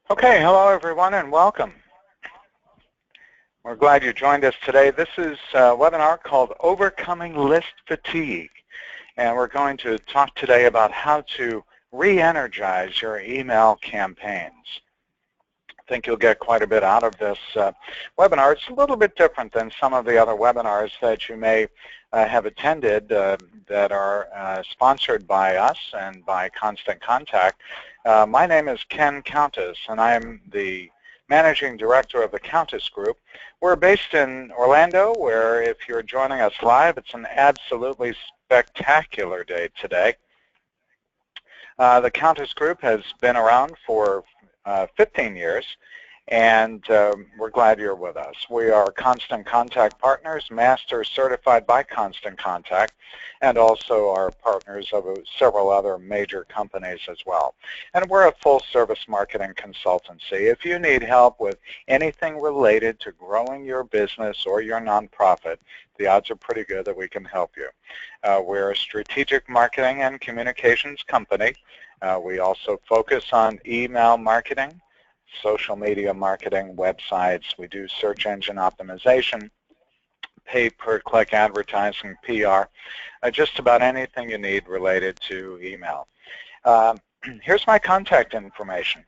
Okay, hello everyone and welcome. We're glad you joined us today. This is a webinar called Overcoming List Fatigue, and we're going to talk today about how to re-energize your email campaigns. I think you'll get quite a bit out of this webinar. It's a little bit different than some of the other webinars that you may have attended that are sponsored by us and by Constant Contact. My name is Ken Countess, and I'm the Managing Director of the Countess Group. We're based in Orlando, where if you're joining us live, it's an absolutely spectacular day today. The Countess Group has been around for 15 years, and we're glad you're with us. We are Constant Contact partners, master certified by Constant Contact, and also are partners of several other major companies as well. And we're a full-service marketing consultancy. If you need help with anything related to growing your business or your nonprofit, the odds are pretty good that we can help you. We're a strategic marketing and communications company. We also focus on email marketing, social media marketing, websites. We do search engine optimization, pay-per-click advertising, PR, just about anything you need related to email. Here's my contact information.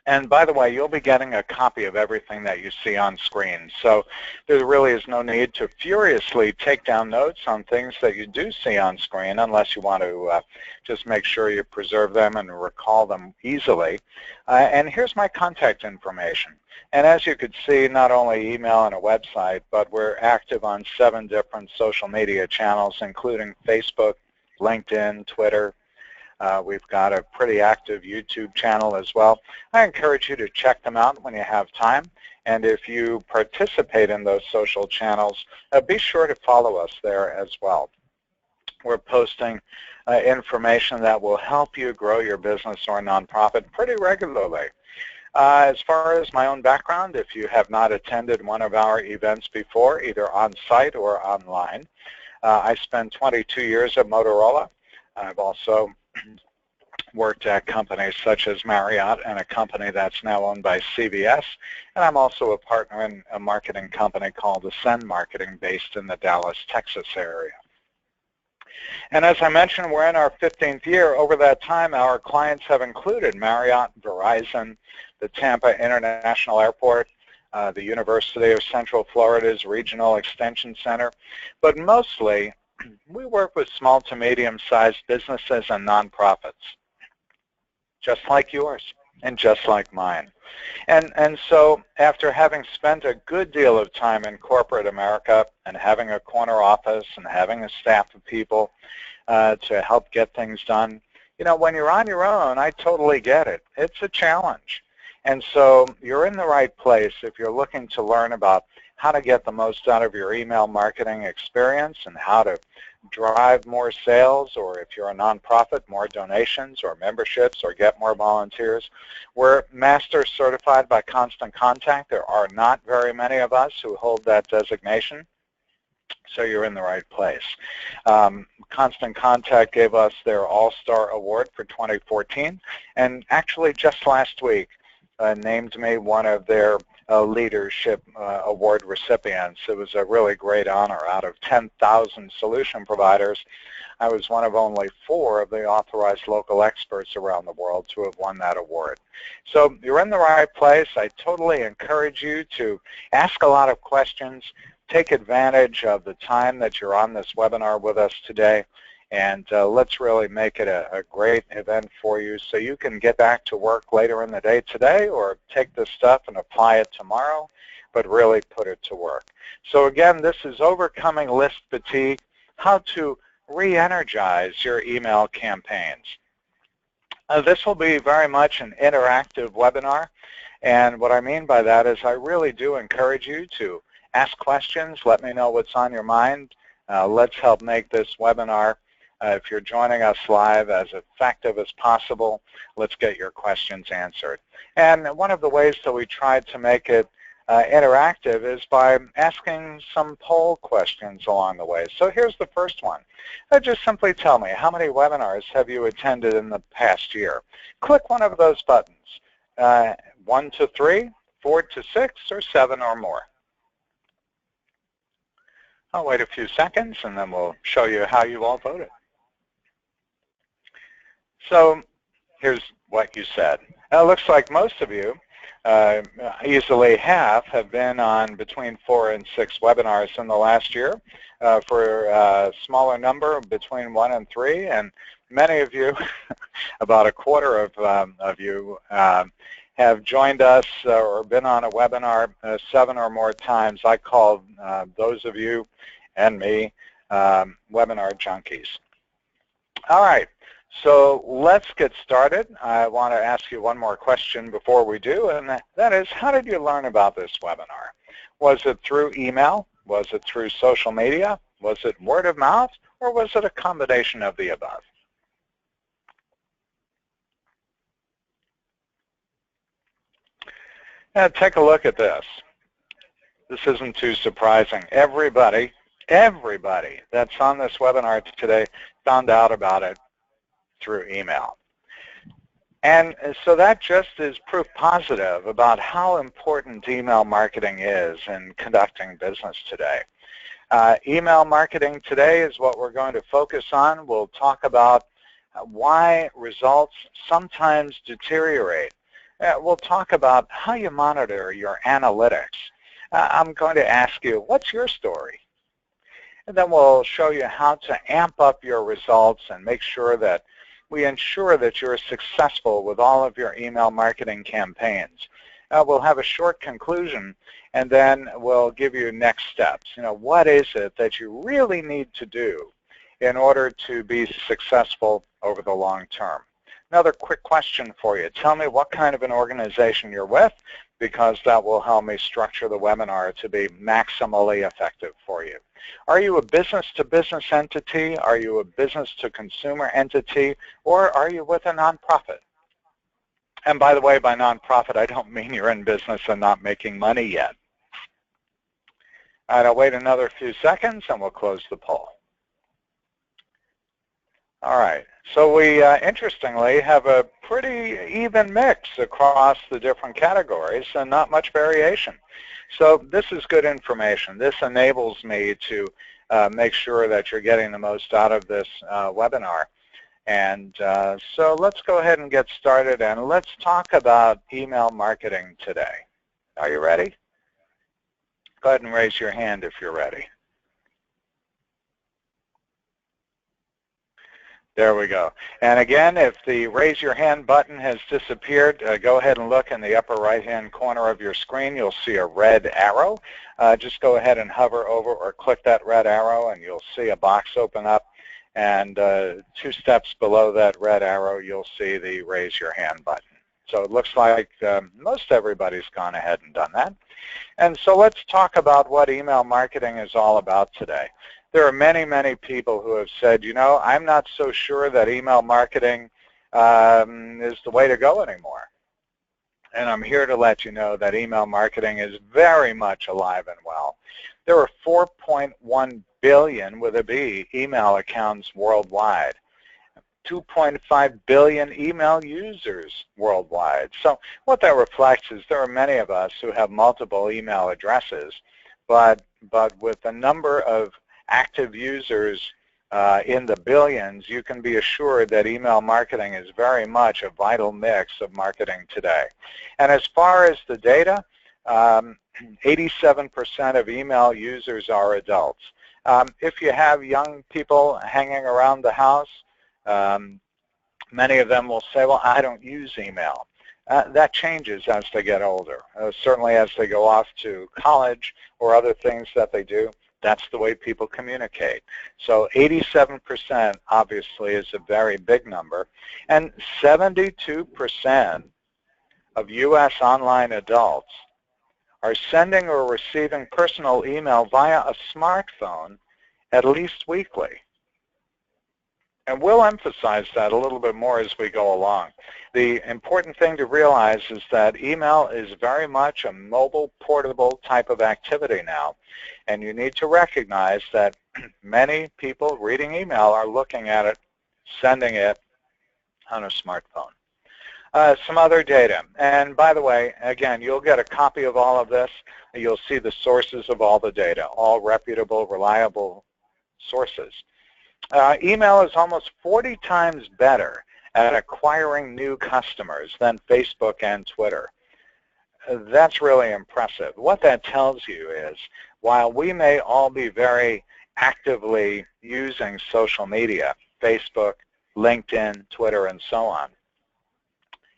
And by the way, you'll be getting a copy of everything that you see on screen. So there really is no need to furiously take down notes on things that you do see on screen unless you want to just make sure you preserve them and recall them easily. And here's my contact information. And as you could see, not only email and a website, but we're active on 7 different social media channels, including Facebook, LinkedIn, Twitter. We've got a pretty active YouTube channel as well. I encourage you to check them out when you have time. And if you participate in those social channels, be sure to follow us there as well. We're posting information that will help you grow your business or nonprofit pretty regularly. As far as my own background, if you have not attended one of our events before, either on-site or online, I spent 22 years at Motorola. I've also worked at companies such as Marriott and a company that's now owned by CVS. And I'm also a partner in a marketing company called Ascend Marketing based in the Dallas, Texas area. And as I mentioned, we're in our 15th year. Over that time, our clients have included Marriott, Verizon, the Tampa International Airport, the University of Central Florida's Regional Extension Center, but mostly we work with small to medium-sized businesses and nonprofits, just like yours and just like mine. And so after having spent a good deal of time in corporate America and having a corner office and having a staff of people to help get things done, you know, when you're on your own, I totally get it. It's a challenge. And so you're in the right place if you're looking to learn about how to get the most out of your email marketing experience and how to drive more sales, or if you're a nonprofit, more donations or memberships or get more volunteers. We're master certified by Constant Contact. There are not very many of us who hold that designation, so you're in the right place. Constant Contact gave us their All-Star Award for 2014, and actually just last week named me one of their leadership award recipients. It was a really great honor. Out of 10,000 solution providers, I was one of only 4 of the authorized local experts around the world to have won that award. So you're in the right place. I totally encourage you to ask a lot of questions, take advantage of the time that you're on this webinar with us today, and let's really make it a great event for you so you can get back to work later in the day today, or take this stuff and apply it tomorrow, but really put it to work. So again, this is Overcoming List Fatigue, how to re-energize your email campaigns. This will be very much an interactive webinar, and what I mean by that is I really do encourage you to ask questions. Let me know what's on your mind. Let's help make this webinar, if you're joining us live, as effective as possible. Let's get your questions answered. And one of the ways that we tried to make it interactive is by asking some poll questions along the way. So here's the first one. Just simply tell me, how many webinars have you attended in the past year? Click one of those buttons. 1 to 3, 4 to 6, or 7 or more. I'll wait a few seconds and then we'll show you how you all voted. So here's what you said. It looks like most of you, easily half, have been on between 4 and 6 webinars in the last year. For a smaller number, between 1 and 3, and many of you, about a quarter of you, have joined us or been on a webinar 7 or more times. I call those of you and me webinar junkies. All right, so let's get started. I want to ask you one more question before we do, and that is, how did you learn about this webinar? Was it through email? Was it through social media? Was it word of mouth? Or was it a combination of the above? Now take a look at this. This isn't too surprising. Everybody that's on this webinar today found out about it through email. And so that just is proof positive about how important email marketing is in conducting business today. Email marketing today is what we're going to focus on. We'll talk about why results sometimes deteriorate. We'll talk about how you monitor your analytics. I'm going to ask you, what's your story? And then we'll show you how to amp up your results and make sure that we ensure that you're successful with all of your email marketing campaigns. We'll have a short conclusion, and then we'll give you next steps. What is it that you really need to do in order to be successful over the long term? Another quick question for you. Tell me what kind of an organization you're with, because that will help me structure the webinar to be maximally effective for you. Are you a business-to-business entity? Are you a business-to-consumer entity? Or are you with a nonprofit? And by the way, by nonprofit, I don't mean you're in business and not making money yet. All right, I'll wait another few seconds and we'll close the poll. All right, so we interestingly have a pretty even mix across the different categories and not much variation. So this is good information. This enables me to make sure that you're getting the most out of this webinar. And so let's go ahead and get started, and let's talk about email marketing today. Are you ready? Go ahead and raise your hand if you're ready. There we go. And again, if the raise your hand button has disappeared, go ahead and look in the upper right-hand corner of your screen. You'll see a red arrow. Just go ahead and hover over or click that red arrow, and you'll see a box open up. And 2 steps below that red arrow, you'll see the raise your hand button. So it looks like most everybody's gone ahead and done that. And so let's talk about what email marketing is all about today. There are many, many people who have said, I'm not so sure that email marketing is the way to go anymore. And I'm here to let you know that email marketing is very much alive and well. There are 4.1 billion, with a B, email accounts worldwide. 2.5 billion email users worldwide. So what that reflects is there are many of us who have multiple email addresses, but with the number of active users in the billions, you can be assured that email marketing is very much a vital mix of marketing today. And as far as the data, 87% of email users are adults. If you have young people hanging around the house, many of them will say, well, I don't use email. That changes as they get older. Certainly as they go off to college or other things that they do, that's the way people communicate. So 87% obviously is a very big number. And 72% of U.S. online adults are sending or receiving personal email via a smartphone at least weekly. And we'll emphasize that a little bit more as we go along. The important thing to realize is that email is very much a mobile, portable type of activity now. And you need to recognize that many people reading email are looking at it, sending it on a smartphone. Some other data. And by the way, again, you'll get a copy of all of this. You'll see the sources of all the data, all reputable, reliable sources. Email is almost 40 times better at acquiring new customers than Facebook and Twitter. That's really impressive. What that tells you is, while we may all be very actively using social media, Facebook, LinkedIn, Twitter, and so on,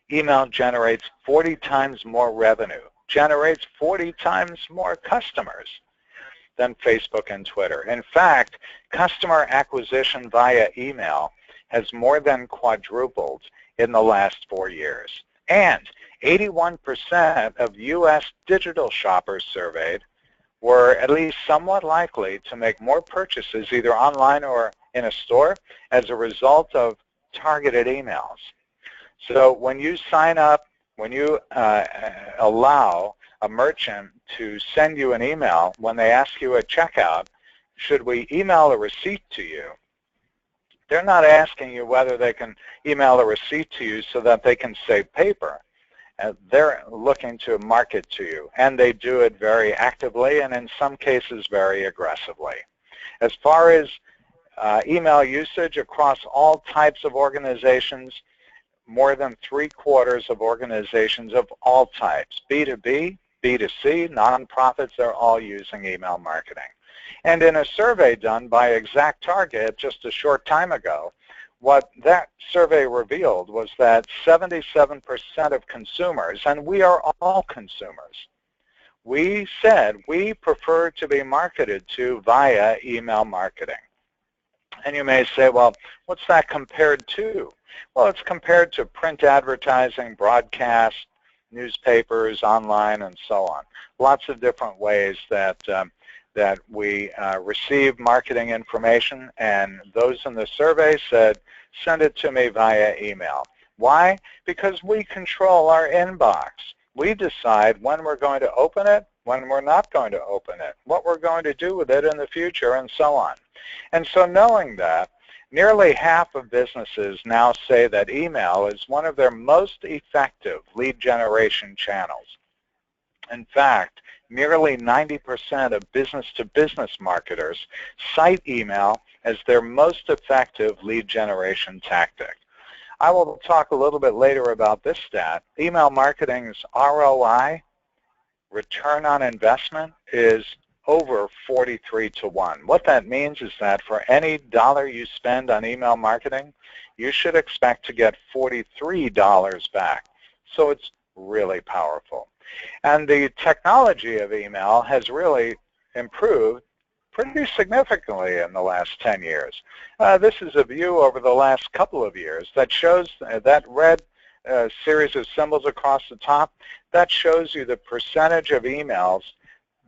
email generates 40 times more revenue, generates 40 times more customers than Facebook and Twitter. In fact, customer acquisition via email has more than quadrupled in the last 4 years. And 81% of U.S. digital shoppers surveyed were at least somewhat likely to make more purchases either online or in a store as a result of targeted emails. So when you sign up, when you allow a merchant to send you an email, when they ask you at checkout, should we email a receipt to you? They're not asking you whether they can email a receipt to you so that they can save paper. They're looking to market to you, and they do it very actively and in some cases very aggressively. As far as email usage across all types of organizations, more than 3/4 of organizations of all types, B2B, B2C, nonprofits, are all using email marketing. And in a survey done by ExactTarget just a short time ago, what that survey revealed was that 77% of consumers, and we are all consumers, we said we prefer to be marketed to via email marketing. And you may say, well, what's that compared to? Well, it's compared to print advertising, broadcast, newspapers, online, and so on. Lots of different ways that that we receive marketing information, and those in the survey said, send it to me via email. Why? Because we control our inbox. We decide when we're going to open it, when we're not going to open it, what we're going to do with it in the future, and so on. And so knowing that, nearly half of businesses now say that email is one of their most effective lead generation channels. In fact, nearly 90% of business-to-business marketers cite email as their most effective lead generation tactic. I will talk a little bit later about this stat. Email marketing's ROI, return on investment, is over 43 to 1. What that means is that for any dollar you spend on email marketing, you should expect to get $43 back. So it's really powerful. And the technology of email has really improved pretty significantly in the last 10 years. This is a view over the last couple of years that shows that red series of symbols across the top. That shows you the percentage of emails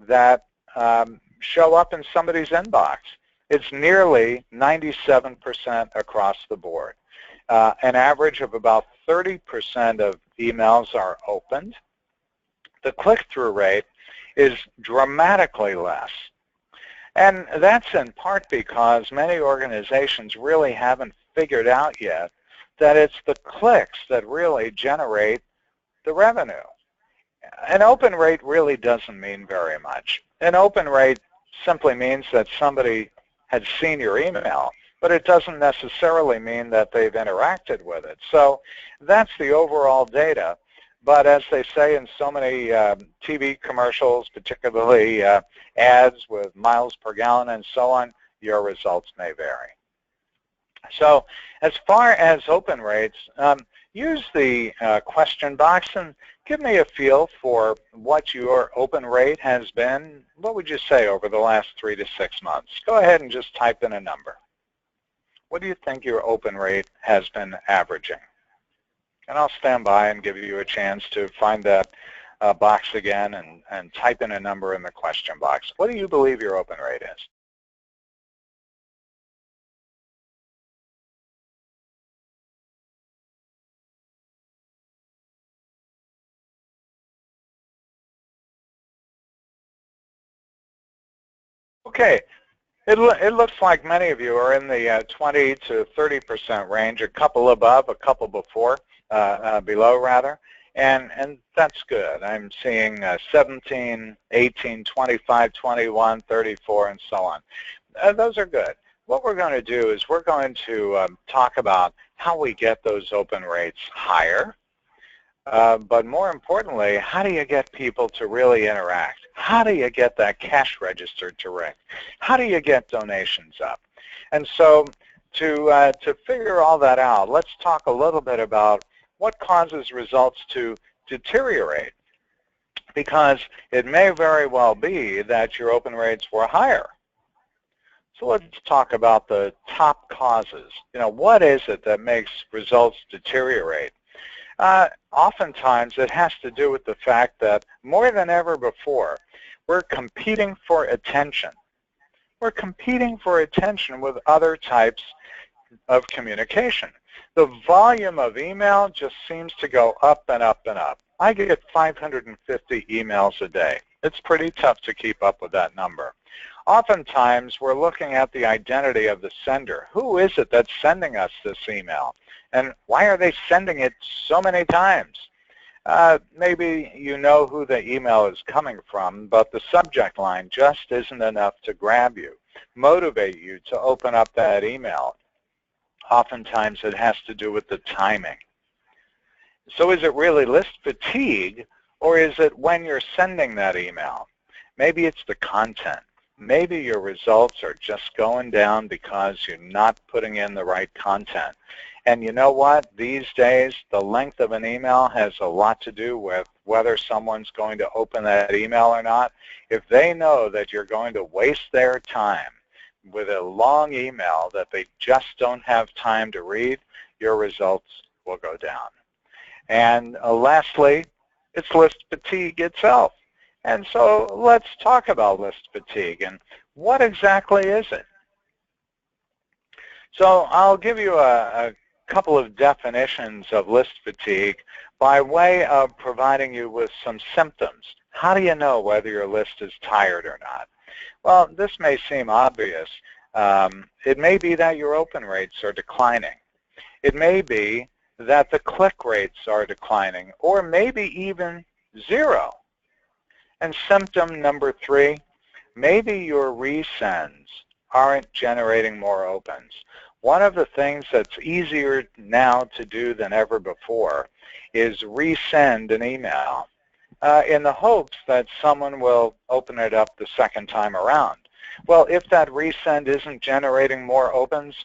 that show up in somebody's inbox. It's nearly 97% across the board. An average of about 30% of emails are opened. The click-through rate is dramatically less. And that's in part because many organizations really haven't figured out yet that it's the clicks that really generate the revenue. An open rate really doesn't mean very much. An open rate simply means that somebody had seen your email, but it doesn't necessarily mean that they've interacted with it. So that's the overall data. But as they say in so many TV commercials, particularly ads with miles per gallon and so on, your results may vary. So as far as open rates, use the question box and give me a feel for what your open rate has been. What would you say over the last 3 to 6 months? Go ahead and just type in a number. What do you think your open rate has been averaging? And I'll stand by and give you a chance to find that box again and type in a number in the question box. What do you believe your open rate is? Okay, it looks like many of you are in the 20 to 30% range, a couple above, a couple before. below rather. And that's good. I'm seeing 17, 18, 25, 21, 34, and so on. Those are good. What we're going to do is we're going to talk about how we get those open rates higher. But more importantly, how do you get people to really interact? How do you get that cash register to ring? How do you get donations up? And so to figure all that out, let's talk a little bit about what causes results to deteriorate, because it may very well be that your open rates were higher. So let's talk about the top causes. What is it that makes results deteriorate? Oftentimes it has to do with the fact that more than ever before, we're competing for attention. We're competing for attention with other types of communication. The volume of email just seems to go up and up and up. I get 550 emails a day. It's pretty tough to keep up with that number. Oftentimes, we're looking at the identity of the sender. Who is it that's sending us this email? And why are they sending it so many times? Maybe you know who the email is coming from, but the subject line just isn't enough to grab you, motivate you to open up that email. Oftentimes it has to do with the timing. So is it really list fatigue, or is it when you're sending that email? Maybe it's the content. Maybe your results are just going down because you're not putting in the right content. And you know what? These days, the length of an email has a lot to do with whether someone's going to open that email or not. If they know that you're going to waste their time with a long email that they just don't have time to read, your results will go down. And lastly, it's list fatigue itself. And so let's talk about list fatigue and what exactly is it? So I'll give you a couple of definitions of list fatigue by way of providing you with some symptoms. How do you know whether your list is tired or not? Well, this may seem obvious. It may be that your open rates are declining. It may be that the click rates are declining, or maybe even zero. And symptom number 3, maybe your resends aren't generating more opens. One of the things that's easier now to do than ever before is resend an email in the hopes that someone will open it up the second time around. Well, if that resend isn't generating more opens,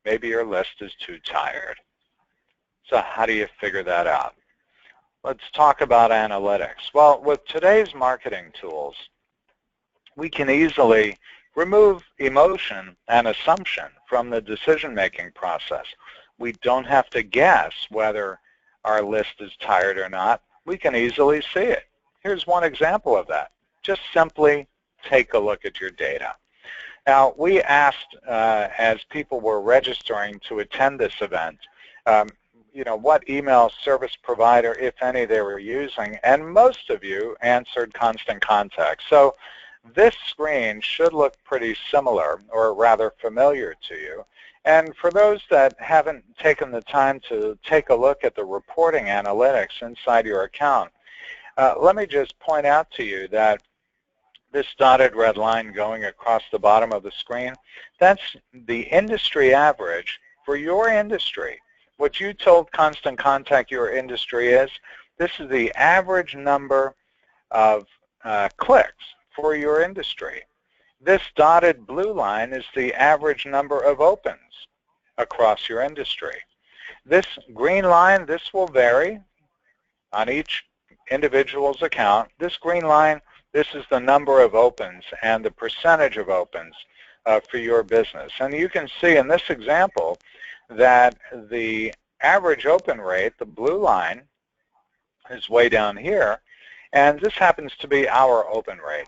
maybe your list is too tired. So how do you figure that out? Let's talk about analytics. Well, with today's marketing tools, we can easily remove emotion and assumption from the decision-making process. We don't have to guess whether our list is tired or not. We can easily see it. Here's one example of that. Just simply take a look at your data. Now, we asked, as people were registering to attend this event, what email service provider, if any, they were using, and most of you answered Constant Contact. So this screen should look pretty similar, or rather familiar to you. And for those that haven't taken the time to take a look at the reporting analytics inside your account, let me just point out to you that this dotted red line going across the bottom of the screen, that's the industry average for your industry. What you told Constant Contact your industry is, this is the average number of clicks for your industry. This dotted blue line is the average number of opens across your industry. This green line, this will vary on each individual's account. This green line, this is the number of opens and the percentage of opens for your business. And you can see in this example that the average open rate, the blue line, is way down here, and this happens to be our open rate.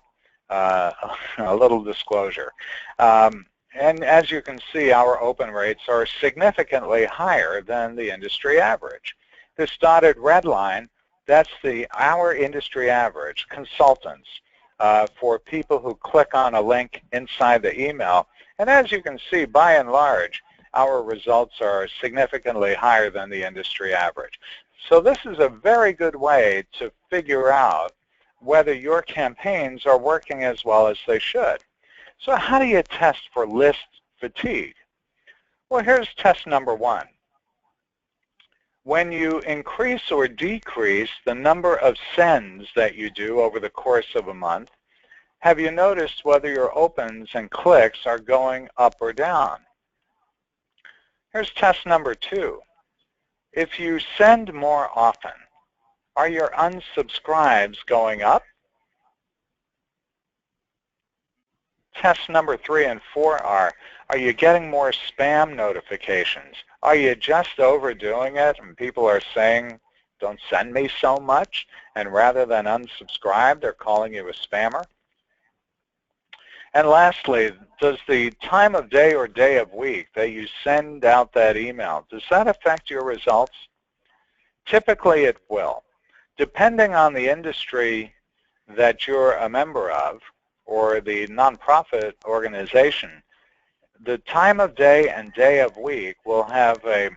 A little disclosure. And as you can see, our open rates are significantly higher than the industry average. This dotted red line, that's our industry average, consultants, for people who click on a link inside the email. And as you can see, by and large, our results are significantly higher than the industry average. So this is a very good way to figure out whether your campaigns are working as well as they should. So how do you test for list fatigue? Well, here's test number one. When you increase or decrease the number of sends that you do over the course of a month, have you noticed whether your opens and clicks are going up or down? Here's test number two. If you send more often, are your unsubscribes going up? Test number 3 and 4 are you getting more spam notifications? Are you just overdoing it and people are saying, don't send me so much, and rather than unsubscribe, they're calling you a spammer? And lastly, does the time of day or day of week that you send out that email, does that affect your results? Typically it will. Depending on the industry that you're a member of or the nonprofit organization, the time of day and day of week will have a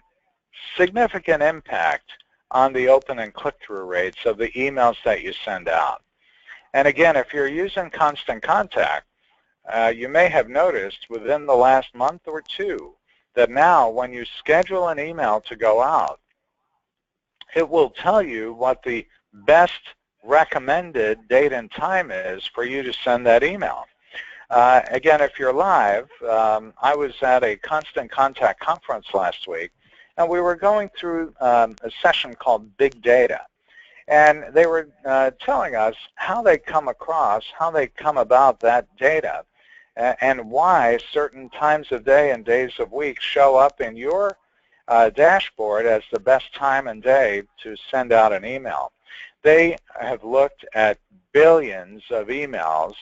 significant impact on the open and click-through rates of the emails that you send out. And again, if you're using Constant Contact, you may have noticed within the last month or two that now when you schedule an email to go out, it will tell you what the best recommended date and time is for you to send that email. Again, if you're live, I was at a Constant Contact conference last week, and we were going through a session called Big Data. And they were telling us how they come across, how they come about that data, and why certain times of day and days of week show up in your dashboard as the best time and day to send out an email. They have looked at billions of emails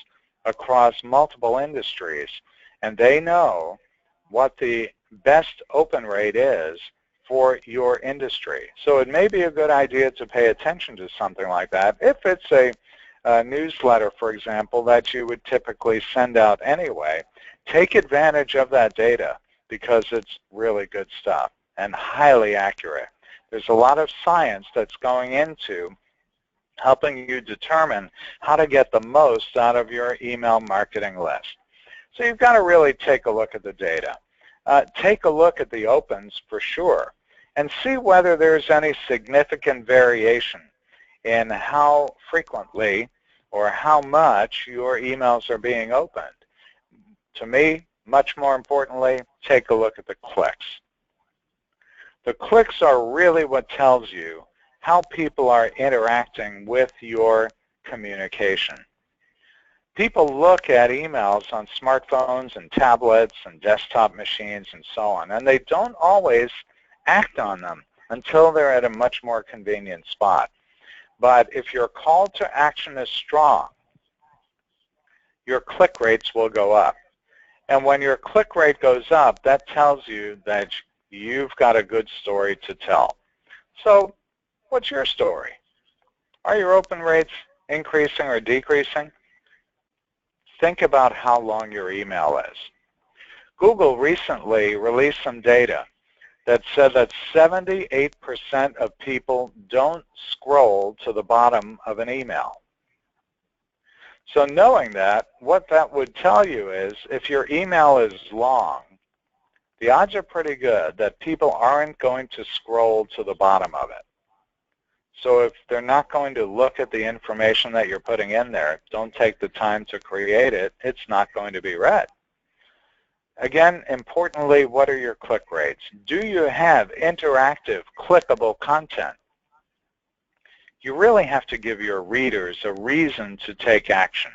across multiple industries, and they know what the best open rate is for your industry. So it may be a good idea to pay attention to something like that. If it's a newsletter, for example, that you would typically send out anyway, take advantage of that data because it's really good stuff and highly accurate. There's a lot of science that's going into helping you determine how to get the most out of your email marketing list. So you've got to really take a look at the data. Take a look at the opens for sure and see whether there's any significant variation in how frequently or how much your emails are being opened. To me, much more importantly, take a look at the clicks. The clicks are really what tells you how people are interacting with your communication. People look at emails on smartphones and tablets and desktop machines and so on, and they don't always act on them until they're at a much more convenient spot. But if your call to action is strong, your click rates will go up. And when your click rate goes up, that tells you that you've got a good story to tell. So what's your story? Are your open rates increasing or decreasing? Think about how long your email is. Google recently released some data that said that 78% of people don't scroll to the bottom of an email. So knowing that, what that would tell you is if your email is long, the odds are pretty good that people aren't going to scroll to the bottom of it. So if they're not going to look at the information that you're putting in there, don't take the time to create it, it's not going to be read. Again, importantly, what are your click rates? Do you have interactive, clickable content? You really have to give your readers a reason to take action.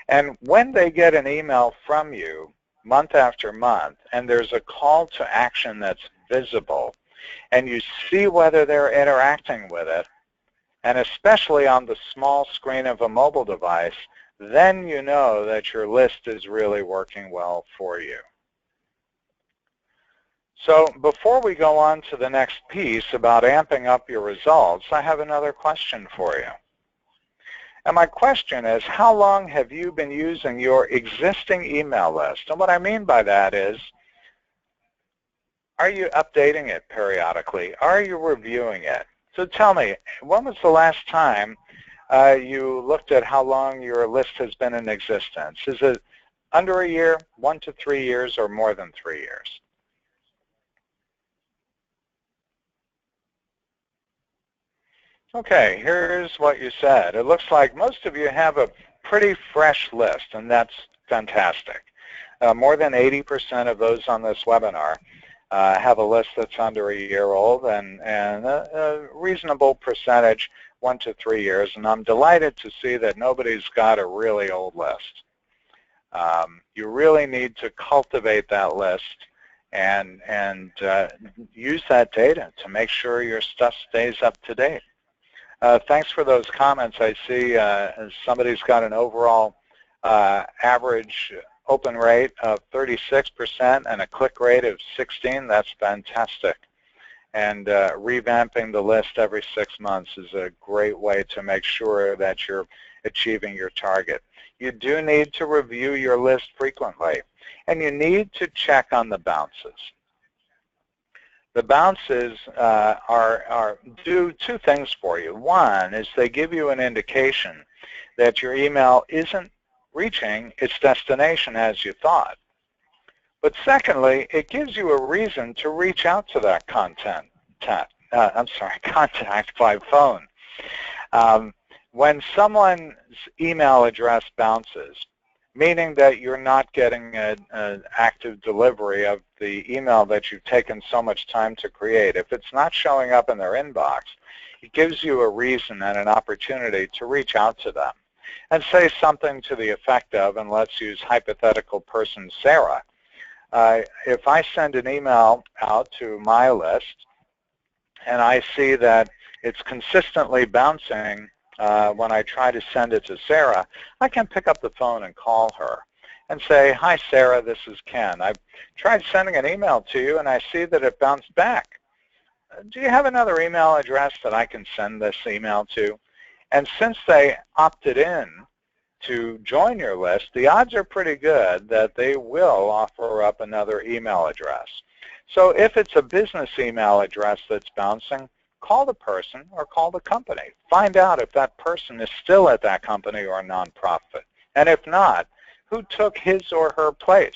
And when they get an email from you month after month, and there's a call to action that's visible, and you see whether they're interacting with it, and especially on the small screen of a mobile device, then you know that your list is really working well for you. So before we go on to the next piece about amping up your results, I have another question for you. And my question is, how long have you been using your existing email list? And what I mean by that is, Are you updating it periodically? Are you reviewing it? So tell me, when was the last time you looked at how long your list has been in existence? Is it under a year, 1 to 3 years, or more than 3 years? Okay, here's what you said. It looks like most of you have a pretty fresh list, and that's fantastic. More than 80% of those on this webinar have a list that's under a year old, and a reasonable percentage, 1 to 3 years. And I'm delighted to see that nobody's got a really old list. You really need to cultivate that list and use that data to make sure your stuff stays up to date. Thanks for those comments. I see somebody's got an overall average open rate of 36% and a click rate of 16. That's fantastic. And revamping the list every 6 months is a great way to make sure that you're achieving your target. You do need to review your list frequently, and you need to check on the bounces. The bounces do two things for you. One is they give you an indication that your email isn't reaching its destination as you thought. But secondly, it gives you a reason to reach out to that contact by phone. When someone's email address bounces, meaning that you're not getting an active delivery of the email that you've taken so much time to create, if it's not showing up in their inbox, it gives you a reason and an opportunity to reach out to them and say something to the effect of, and let's use hypothetical person Sarah. If I send an email out to my list and I see that it's consistently bouncing when I try to send it to Sarah, I can pick up the phone and call her and say, "Hi, Sarah, this is Ken. I've tried sending an email to you, and I see that it bounced back. Do you have another email address that I can send this email to?" And since they opted in to join your list, the odds are pretty good that they will offer up another email address. So if it's a business email address that's bouncing, call the person or call the company. Find out if that person is still at that company or a nonprofit. And if not, who took his or her place?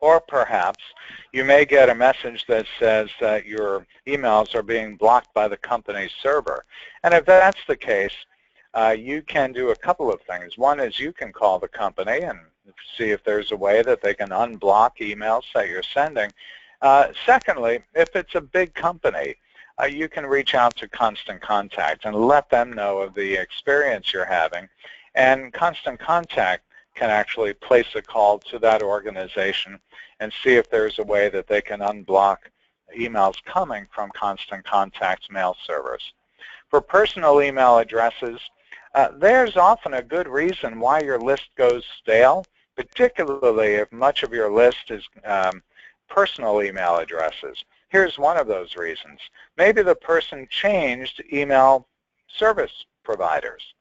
Or perhaps you may get a message that says that your emails are being blocked by the company's server. And if that's the case, you can do a couple of things. One is you can call the company and see if there's a way that they can unblock emails that you're sending. Secondly, if it's a big company, you can reach out to Constant Contact and let them know of the experience you're having. And Constant Contact can actually place a call to that organization and see if there's a way that they can unblock emails coming from Constant Contact's mail service. For personal email addresses, there's often a good reason why your list goes stale, particularly if much of your list is personal email addresses. Here's one of those reasons. Maybe the person changed email service providers.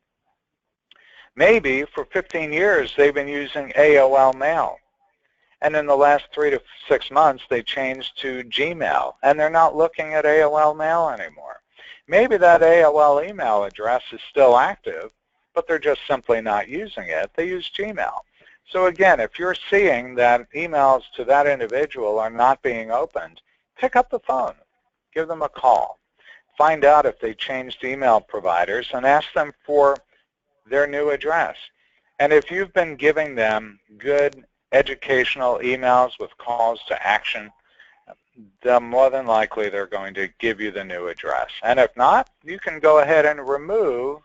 Maybe for 15 years they've been using AOL Mail, and in the last 3 to 6 months they changed to Gmail, and they're not looking at AOL Mail anymore. Maybe that AOL email address is still active, but they're just simply not using it. They use Gmail. So again, if you're seeing that emails to that individual are not being opened, pick up the phone, give them a call, find out if they changed email providers, and ask them for their new address. And if you've been giving them good educational emails with calls to action, then more than likely they're going to give you the new address. And if not, you can go ahead and remove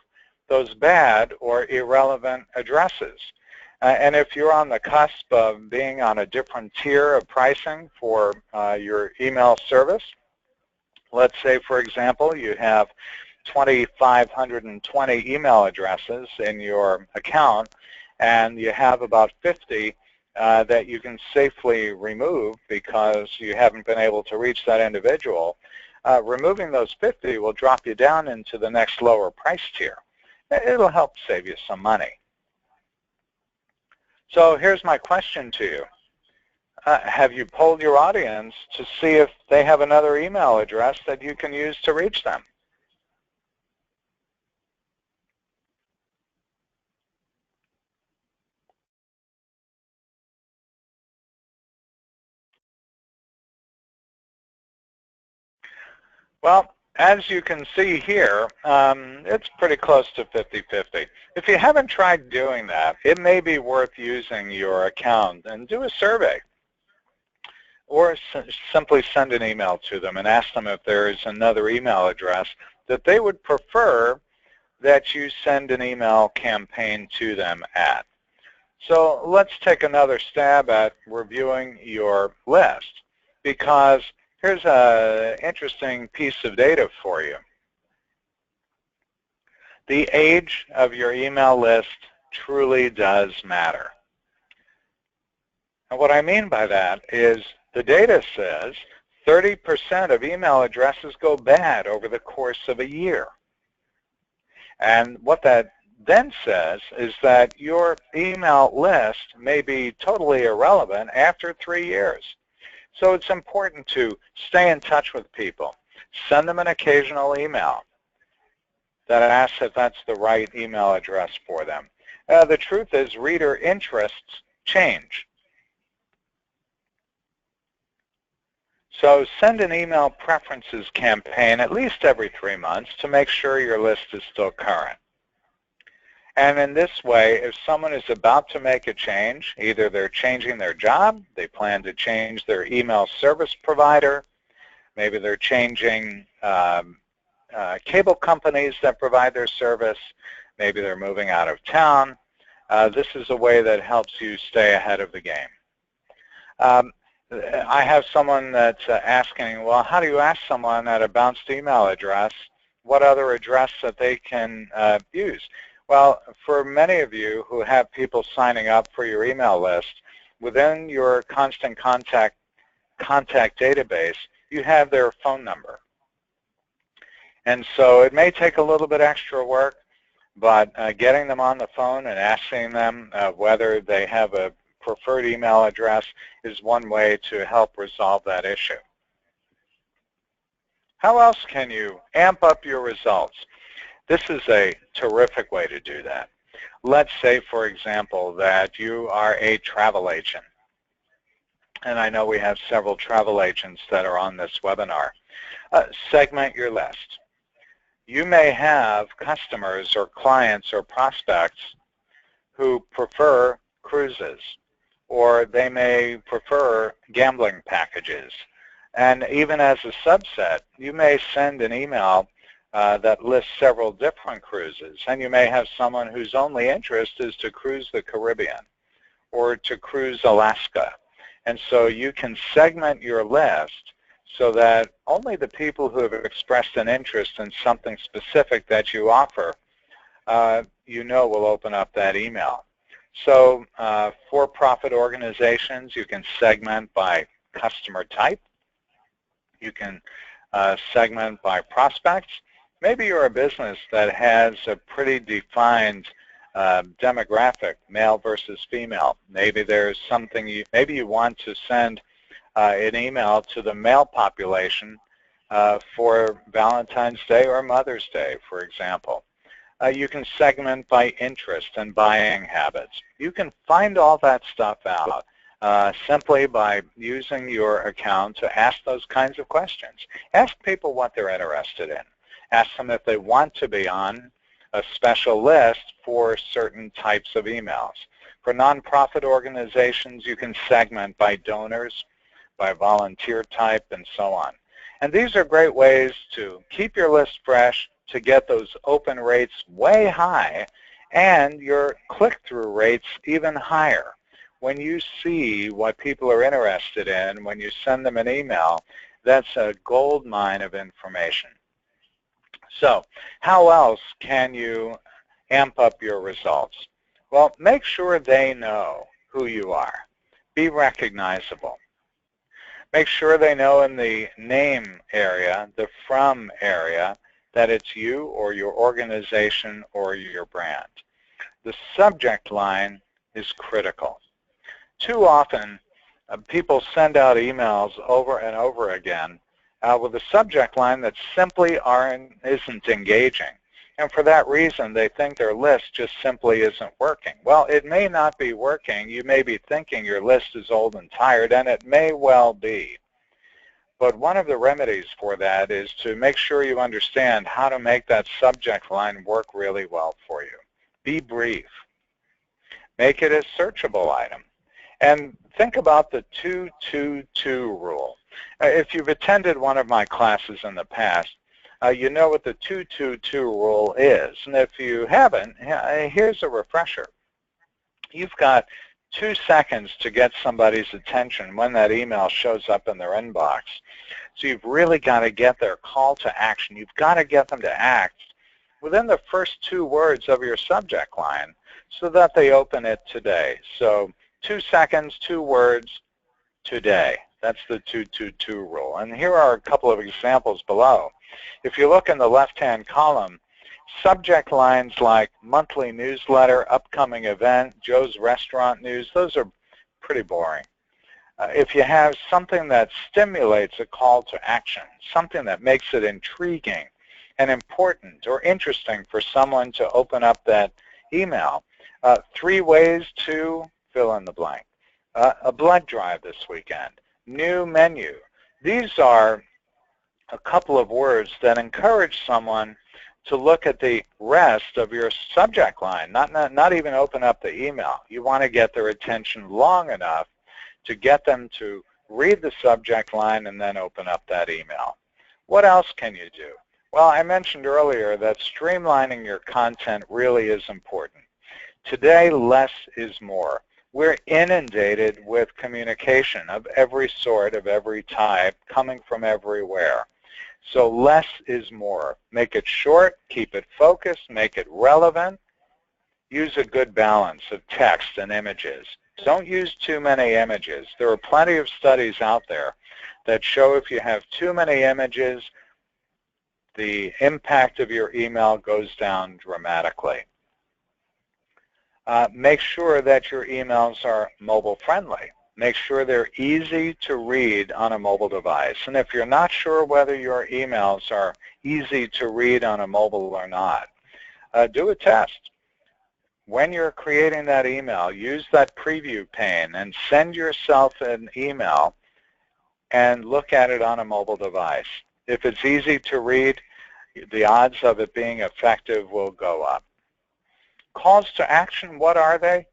those bad or irrelevant addresses. And if you're on the cusp of being on a different tier of pricing for your email service, let's say, for example, you have 2,520 email addresses in your account, and you have about 50 that you can safely remove because you haven't been able to reach that individual. Removing those 50 will drop you down into the next lower price tier. It'll help save you some money. So here's my question to you. have you polled your audience to see if they have another email address that you can use to reach them? Well, as you can see here, it's pretty close to 50-50. If you haven't tried doing that, it may be worth using your account and do a survey. Or simply send an email to them and ask them if there is another email address that they would prefer that you send an email campaign to them at. So let's take another stab at reviewing your list, because here's an interesting piece of data for you. The age of your email list truly does matter. And what I mean by that is the data says 30% of email addresses go bad over the course of a year. And what that then says is that your email list may be totally irrelevant after 3 years. So it's important to stay in touch with people. Send them an occasional email that asks if that's the right email address for them. The truth is, reader interests change. So send an email preferences campaign at least every 3 months to make sure your list is still current. And in this way, if someone is about to make a change, either they're changing their job, they plan to change their email service provider, maybe they're changing cable companies that provide their service, maybe they're moving out of town, this is a way that helps you stay ahead of the game. I have someone that's asking, well, how do you ask someone at a bounced email address what other address that they can use? Well, for many of you who have people signing up for your email list, within your constant contact database, you have their phone number. And so it may take a little bit extra work, but getting them on the phone and asking them whether they have a preferred email address is one way to help resolve that issue. How else can you amp up your results? This is a terrific way to do that. Let's say, for example, that you are a travel agent. And I know we have several travel agents that are on this webinar. Segment your list. You may have customers or clients or prospects who prefer cruises, or they may prefer gambling packages. And even as a subset, you may send an email that lists several different cruises, and you may have someone whose only interest is to cruise the Caribbean or to cruise Alaska. And so you can segment your list so that only the people who have expressed an interest in something specific that you offer, you know, will open up that email. So for-profit organizations, you can segment by customer type. You can segment by prospects. Maybe you're a business that has a pretty defined demographic, male versus female. Maybe there's something, maybe you want to send an email to the male population for Valentine's Day or Mother's Day, for example. You can segment by interest and buying habits. You can find all that stuff out simply by using your account to ask those kinds of questions. Ask people what they're interested in. Ask them if they want to be on a special list for certain types of emails. For nonprofit organizations, you can segment by donors, by volunteer type, and so on. And these are great ways to keep your list fresh, to get those open rates way high, and your click-through rates even higher. When you see what people are interested in, when you send them an email, that's a gold mine of information. So how else can you amp up your results? Well, make sure they know who you are. Be recognizable. Make sure they know in the name area, the from area, that it's you or your organization or your brand. The subject line is critical. Too often, People send out emails over and over again with a subject line that simply isn't engaging. And for that reason, they think their list just simply isn't working. Well, it may not be working. You may be thinking your list is old and tired, and it may well be. But one of the remedies for that is to make sure you understand how to make that subject line work really well for you. Be brief. Make it a searchable item. And think about the 2-2-2 rule. If you've attended one of my classes in the past, you know what the 2-2-2 rule is. And if you haven't, here's a refresher. You've got 2 seconds to get somebody's attention when that email shows up in their inbox. So you've really got to get their call to action. You've got to get them to act within the first 2 words of your subject line so that they open it today. So 2 seconds, 2 words, today. That's the 2-2-2 rule. And here are a couple of examples below. If you look in the left-hand column, subject lines like monthly newsletter, upcoming event, Joe's Restaurant News, those are pretty boring. If you have something that stimulates a call to action, something that makes it intriguing and important or interesting for someone to open up that email, 3 ways to fill in the blank. A blood drive this weekend, new menu. These are a couple of words that encourage someone to look at the rest of your subject line, not even open up the email. You want to get their attention long enough to get them to read the subject line and then open up that email. What else can you do? Well, I mentioned earlier that streamlining your content really is important. Today, less is more. We're inundated with communication of every sort, of every type, coming from everywhere. So less is more. Make it short, keep it focused, make it relevant. Use a good balance of text and images. Don't use too many images. There are plenty of studies out there that show if you have too many images, the impact of your email goes down dramatically. Make sure that your emails are mobile friendly. Make sure they're easy to read on a mobile device. And if you're not sure whether your emails are easy to read on a mobile or not, do a test. When you're creating that email, use that preview pane and send yourself an email and look at it on a mobile device. If it's easy to read, the odds of it being effective will go up. Calls to action, what are they?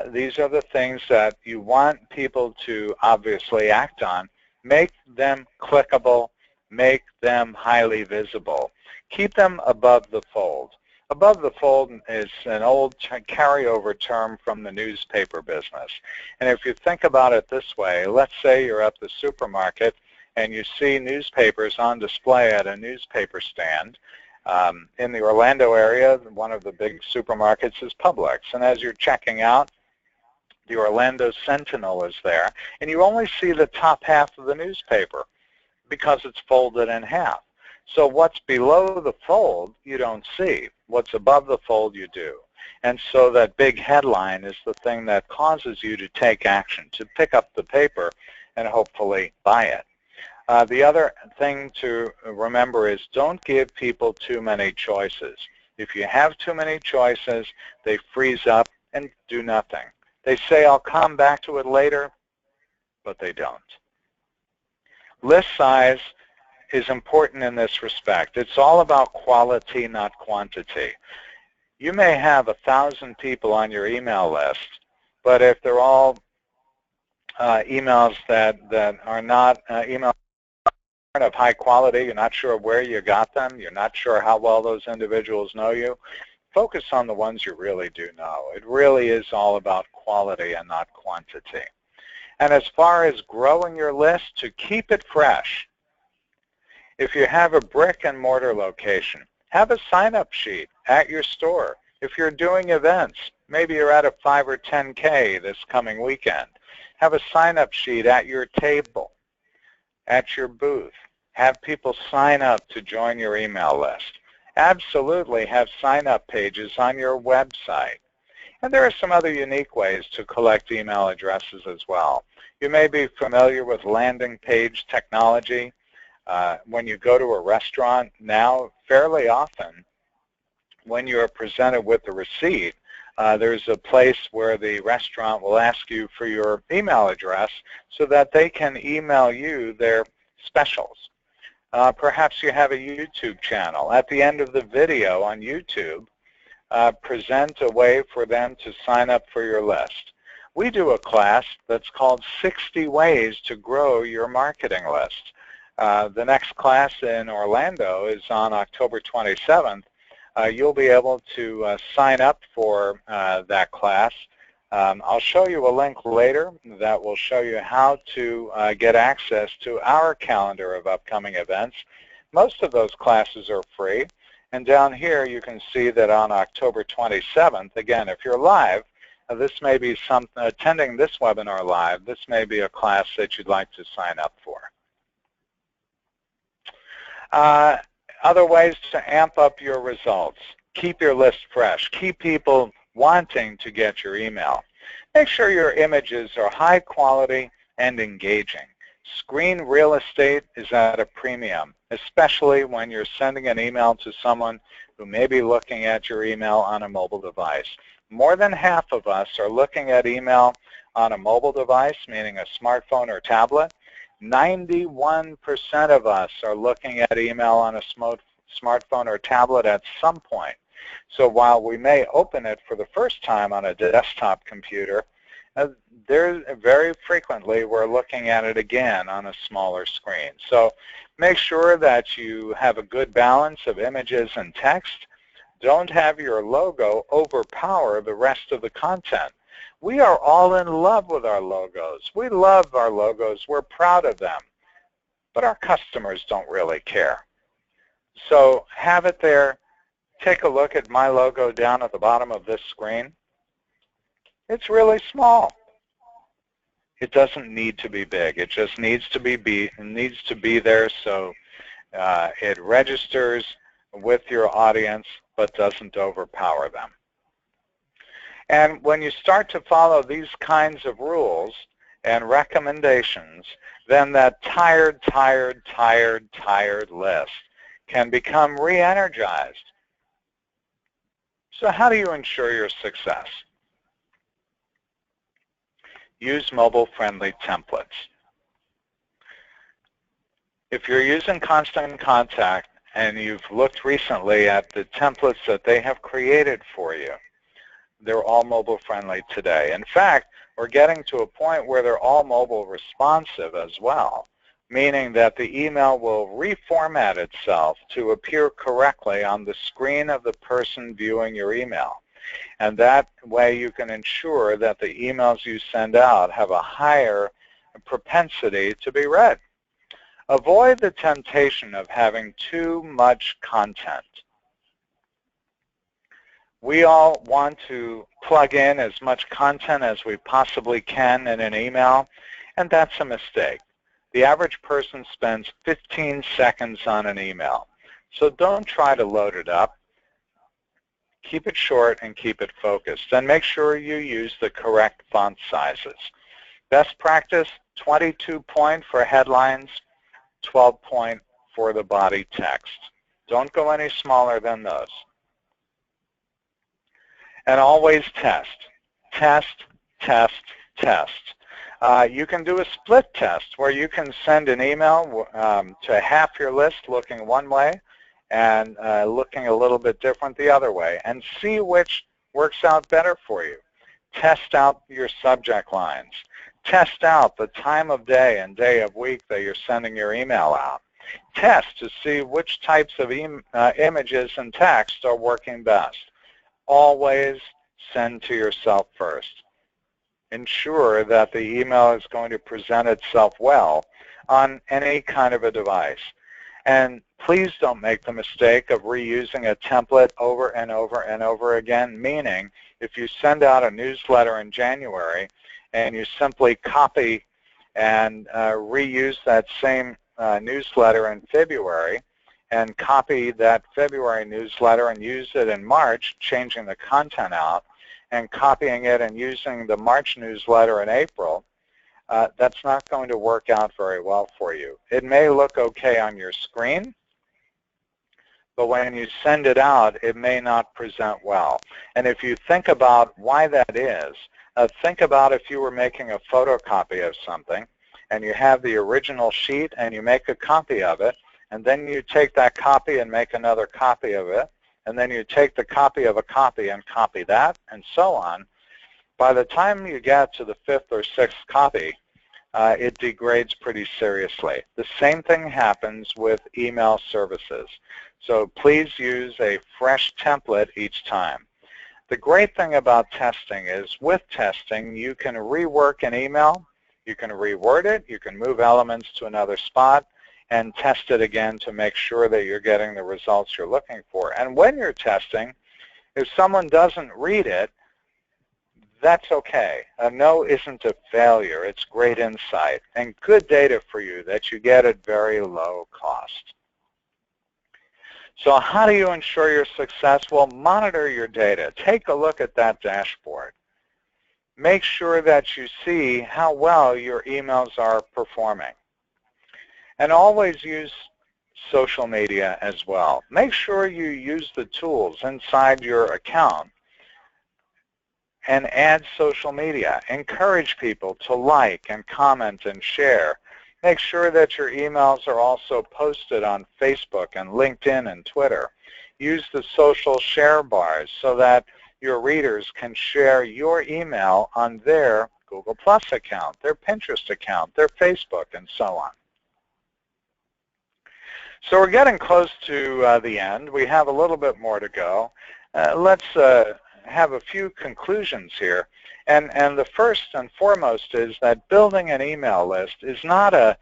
These are the things that you want people to obviously act on. Make them clickable. Make them highly visible. Keep them above the fold. Above the fold is an old carryover term from the newspaper business. And if you think about it this way, let's say you're at the supermarket and you see newspapers on display at a newspaper stand. In the Orlando area, one of the big supermarkets is Publix. And as you're checking out, the Orlando Sentinel is there. And you only see the top half of the newspaper because it's folded in half. So what's below the fold, you don't see. What's above the fold, you do. And so that big headline is the thing that causes you to take action, to pick up the paper and hopefully buy it. The other thing to remember is don't give people too many choices. If you have too many choices, they freeze up and do nothing. They say, I'll come back to it later, but they don't. List size is important in this respect. It's all about quality, not quantity. You may have 1,000 people on your email list, but if they're all emails that are not emails of high quality, you're not sure where you got them, you're not sure how well those individuals know you, focus on the ones you really do know. It really is all about quality and not quantity. And as far as growing your list, to keep it fresh, if you have a brick and mortar location, have a sign-up sheet at your store. If you're doing events, maybe you're at a 5 or 10K this coming weekend, have a sign-up sheet at your table, at your booth. Have people sign up to join your email list. Absolutely have sign-up pages on your website. And there are some other unique ways to collect email addresses as well. You may be familiar with landing page technology. When you go to a restaurant now, fairly often, when you are presented with the receipt, there's a place where the restaurant will ask you for your email address so that they can email you their specials. Perhaps you have a YouTube channel. At the end of the video on YouTube, present a way for them to sign up for your list. We do a class that's called 60 Ways to Grow Your Marketing List. The next class in Orlando is on October 27th. You'll be able to sign up for that class. I'll show you a link later that will show you how to get access to our calendar of upcoming events. Most of those classes are free. And down here you can see that on October 27th, again, if you're live, this may be attending this webinar live, this may be a class that you'd like to sign up for. Other ways to amp up your results. Keep your list fresh. Keep people wanting to get your email. Make sure your images are high quality and engaging. Screen real estate is at a premium, especially when you're sending an email to someone who may be looking at your email on a mobile device. More than half of us are looking at email on a mobile device, meaning a smartphone or tablet. 91% of us are looking at email on a smartphone or tablet at some point. So while we may open it for the first time on a desktop computer, very frequently we're looking at it again on a smaller screen. So make sure that you have a good balance of images and text. Don't have your logo overpower the rest of the content. We are all in love with our logos. We love our logos. We're proud of them. But our customers don't really care. So have it there. Take a look at my logo down at the bottom of this screen. It's really small. It doesn't need to be big. It just needs to be there so it registers with your audience but doesn't overpower them. And when you start to follow these kinds of rules and recommendations, then that tired list can become re-energized. So how do you ensure your success? Use mobile-friendly templates. If you're using Constant Contact and you've looked recently at the templates that they have created for you, they're all mobile-friendly today. In fact, we're getting to a point where they're all mobile responsive as well, meaning that the email will reformat itself to appear correctly on the screen of the person viewing your email. And that way you can ensure that the emails you send out have a higher propensity to be read. Avoid the temptation of having too much content. We all want to plug in as much content as we possibly can in an email, and that's a mistake. The average person spends 15 seconds on an email. So don't try to load it up. Keep it short and keep it focused. And make sure you use the correct font sizes. Best practice, 22-point for headlines, 12-point for the body text. Don't go any smaller than those. And always test. Test, test, test. You can do a split test where you can send an email to half your list looking one way and looking a little bit different the other way, and see which works out better for you. Test out your subject lines. Test out the time of day and day of week that you're sending your email out. Test to see which types of images and text are working best. Always send to yourself first. Ensure that the email is going to present itself well on any kind of a device. And please don't make the mistake of reusing a template over and over and over again, meaning if you send out a newsletter in January and you simply copy and reuse that same newsletter in February and copy that February newsletter and use it in March, changing the content out, and copying it and using the March newsletter in April, that's not going to work out very well for you. It may look okay on your screen, but when you send it out, it may not present well. And if you think about why that is, think about if you were making a photocopy of something, and you have the original sheet, and you make a copy of it, and then you take that copy and make another copy of it, and then you take the copy of a copy and copy that, and so on. By the time you get to the 5th or 6th copy, it degrades pretty seriously. The same thing happens with email services. So please use a fresh template each time. The great thing about testing is with testing, you can rework an email, you can reword it, you can move elements to another spot, and test it again to make sure that you're getting the results you're looking for. And when you're testing, if someone doesn't read it, that's okay. A no isn't a failure. It's great insight and good data for you that you get at very low cost. So how do you ensure your success? Well, monitor your data. Take a look at that dashboard. Make sure that you see how well your emails are performing. And always use social media as well. Make sure you use the tools inside your account and add social media. Encourage people to like and comment and share. Make sure that your emails are also posted on Facebook and LinkedIn and Twitter. Use the social share bars so that your readers can share your email on their Google Plus account, their Pinterest account, their Facebook, and so on. So we're getting close to the end. We have a little bit more to go. Let's have a few conclusions here. And the first and foremost is that building an email list is not a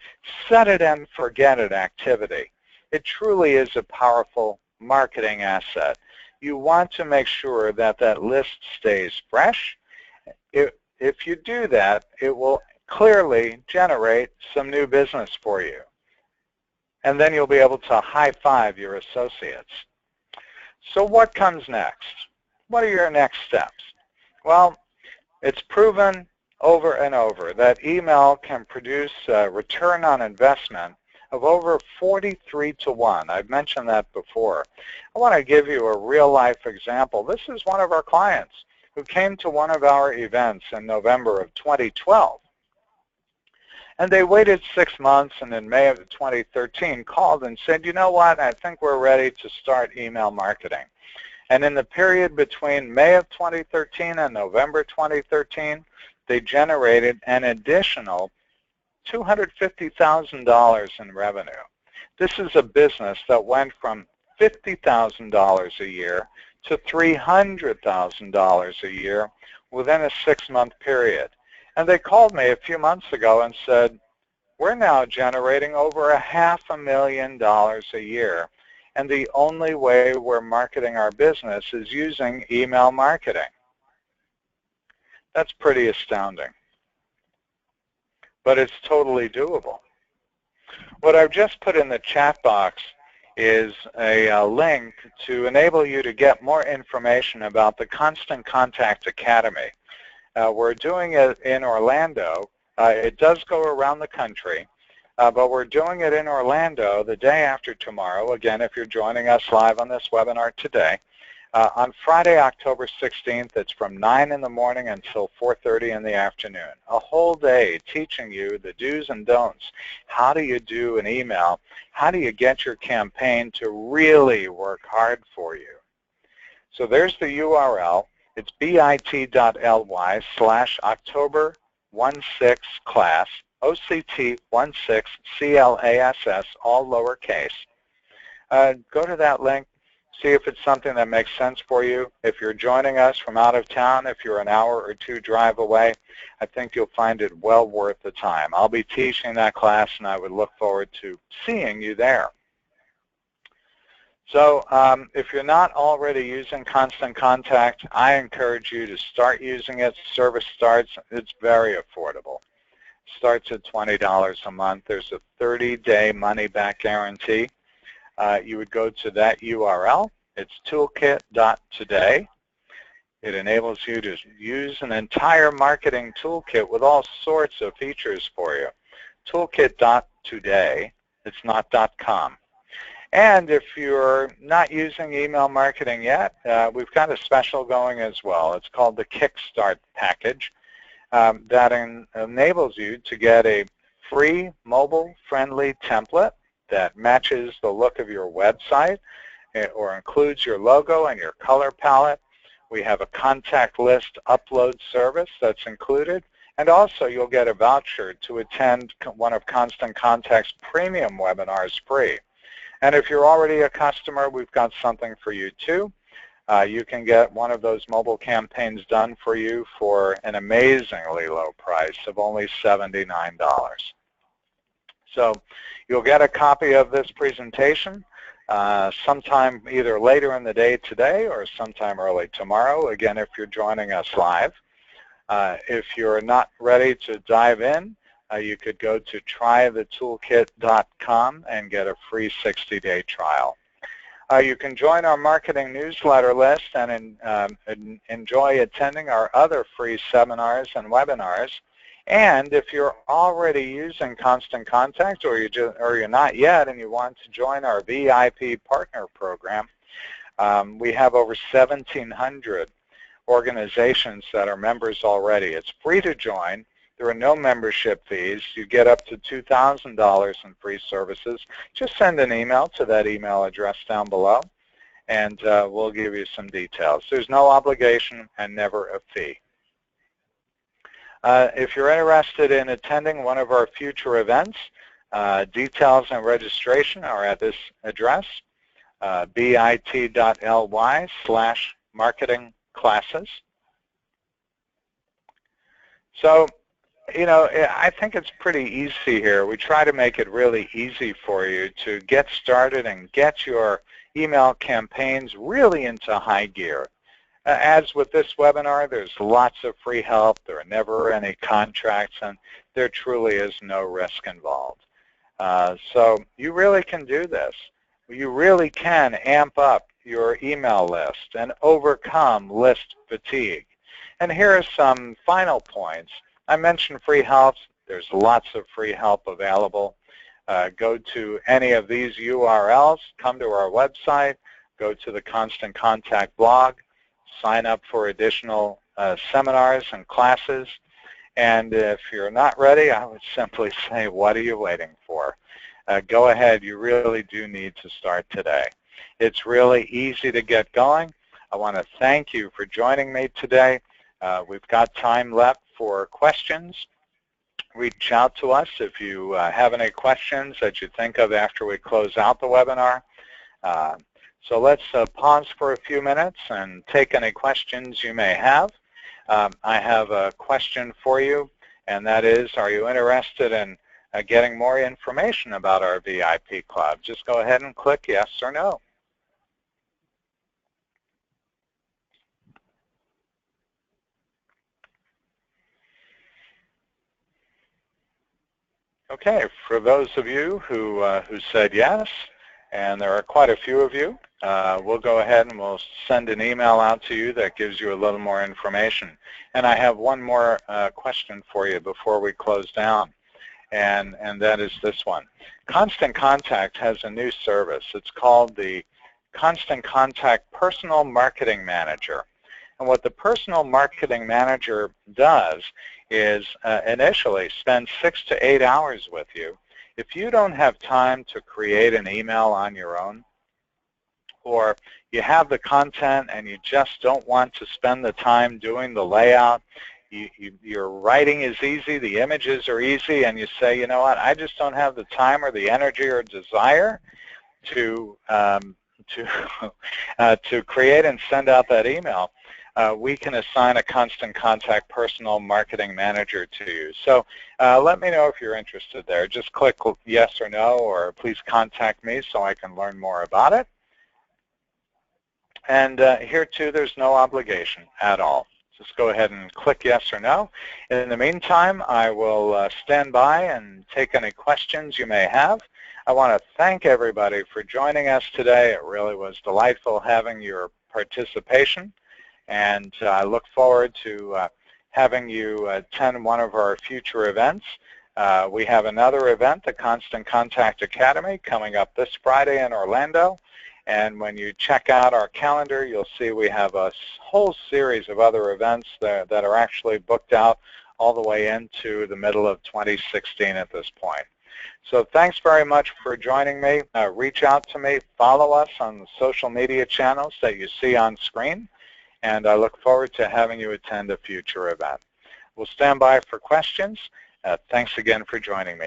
set it and forget it activity. It truly is a powerful marketing asset. You want to make sure that that list stays fresh. If you do that, it will clearly generate some new business for you. And then you'll be able to high-five your associates. So what comes next? What are your next steps? Well, it's proven over and over that email can produce a return on investment of over 43 to 1. I've mentioned that before. I want to give you a real-life example. This is one of our clients who came to one of our events in November of 2012. And they waited 6 months, and in May of 2013 called and said, you know what, I think we're ready to start email marketing. And in the period between May of 2013 and November 2013, they generated an additional $250,000 in revenue. This is a business that went from $50,000 a year to $300,000 a year within a 6-month period. And they called me a few months ago and said, we're now generating over $500,000 a year. And the only way we're marketing our business is using email marketing. That's pretty astounding. But it's totally doable. What I've just put in the chat box is a link to enable you to get more information about the Constant Contact Academy. We're doing it in Orlando. It does go around the country, but we're doing it in Orlando the day after tomorrow. Again, if you're joining us live on this webinar today, on Friday, October 16th, it's from 9 in the morning until 4:30 in the afternoon. A whole day teaching you the do's and don'ts. How do you do an email? How do you get your campaign to really work hard for you? So there's the URL. It's bit.ly/October16class, OCT16CLASS, all lowercase. Go to that link. See if it's something that makes sense for you. If you're joining us from out of town, if you're an hour or two drive away, I think you'll find it well worth the time. I'll be teaching that class, and I would look forward to seeing you there. So if you're not already using Constant Contact, I encourage you to start using it. Service starts, it's very affordable. Starts at $20 a month. There's a 30-day money-back guarantee. You would go to that URL. It's toolkit.today. It enables you to use an entire marketing toolkit with all sorts of features for you. Toolkit.today. It's not .com. And if you're not using email marketing yet, we've got a special going as well. It's called the Kickstart package that enables you to get a free mobile-friendly template that matches the look of your website or includes your logo and your color palette. We have a contact list upload service that's included. And also you'll get a voucher to attend one of Constant Contact's premium webinars free. And if you're already a customer, we've got something for you too. You can get one of those mobile campaigns done for you for an amazingly low price of only $79. So you'll get a copy of this presentation sometime either later in the day today or sometime early tomorrow, again, if you're joining us live. If you're not ready to dive in, you could go to trythetoolkit.com and get a free 60-day trial. You can join our marketing newsletter list and enjoy attending our other free seminars and webinars. And if you're already using Constant Contact or you're not yet and you want to join our VIP partner program, we have over 1,700 organizations that are members already. It's free to join. There are no membership fees. You get up to $2,000 in free services. Just send an email to that email address down below, and we'll give you some details. There's no obligation and never a fee. If you're interested in attending one of our future events, details and registration are at this address, bit.ly/marketing-classes. So, you know, I think it's pretty easy here. We try to make it really easy for you to get started and get your email campaigns really into high gear. As with this webinar, there's lots of free help. There are never any contracts, and there truly is no risk involved. So you really can do this. You really can amp up your email list and overcome list fatigue. And here are some final points. I mentioned free help. There's lots of free help available. Go to any of these URLs, come to our website, go to the Constant Contact blog, sign up for additional seminars and classes. And if you're not ready, I would simply say, what are you waiting for? Go ahead. You really do need to start today. It's really easy to get going. I want to thank you for joining me today. We've got time left for questions. Reach out to us if you have any questions that you think of after we close out the webinar. So let's pause for a few minutes and take any questions you may have. I have a question for you, and that is, are you interested in getting more information about our VIP club? Just go ahead and click yes or no. Okay, for those of you who said yes, and there are quite a few of you, we'll go ahead and we'll send an email out to you that gives you a little more information. And I have one more question for you before we close down, and that is this one. Constant Contact has a new service. It's called the Constant Contact Personal Marketing Manager. And what the Personal Marketing Manager does is initially spend 6 to 8 hours with you. If you don't have time to create an email on your own, or you have the content and you just don't want to spend the time doing the layout, your writing is easy, the images are easy, and you say, you know what, I just don't have the time or the energy or desire to create and send out that email, we can assign a Constant Contact Personal Marketing Manager to you. So let me know if you're interested there. Just click yes or no, or please contact me so I can learn more about it. And here too, there's no obligation at all. Just go ahead and click yes or no. In the meantime, I will stand by and take any questions you may have. I want to thank everybody for joining us today. It really was delightful having your participation. And I look forward to having you attend one of our future events. We have another event, the Constant Contact Academy, coming up this Friday in Orlando. And when you check out our calendar, you'll see we have a whole series of other events that are actually booked out all the way into the middle of 2016 at this point. So thanks very much for joining me. Reach out to me. Follow us on the social media channels that you see on screen. And I look forward to having you attend a future event. We'll stand by for questions. Thanks again for joining me.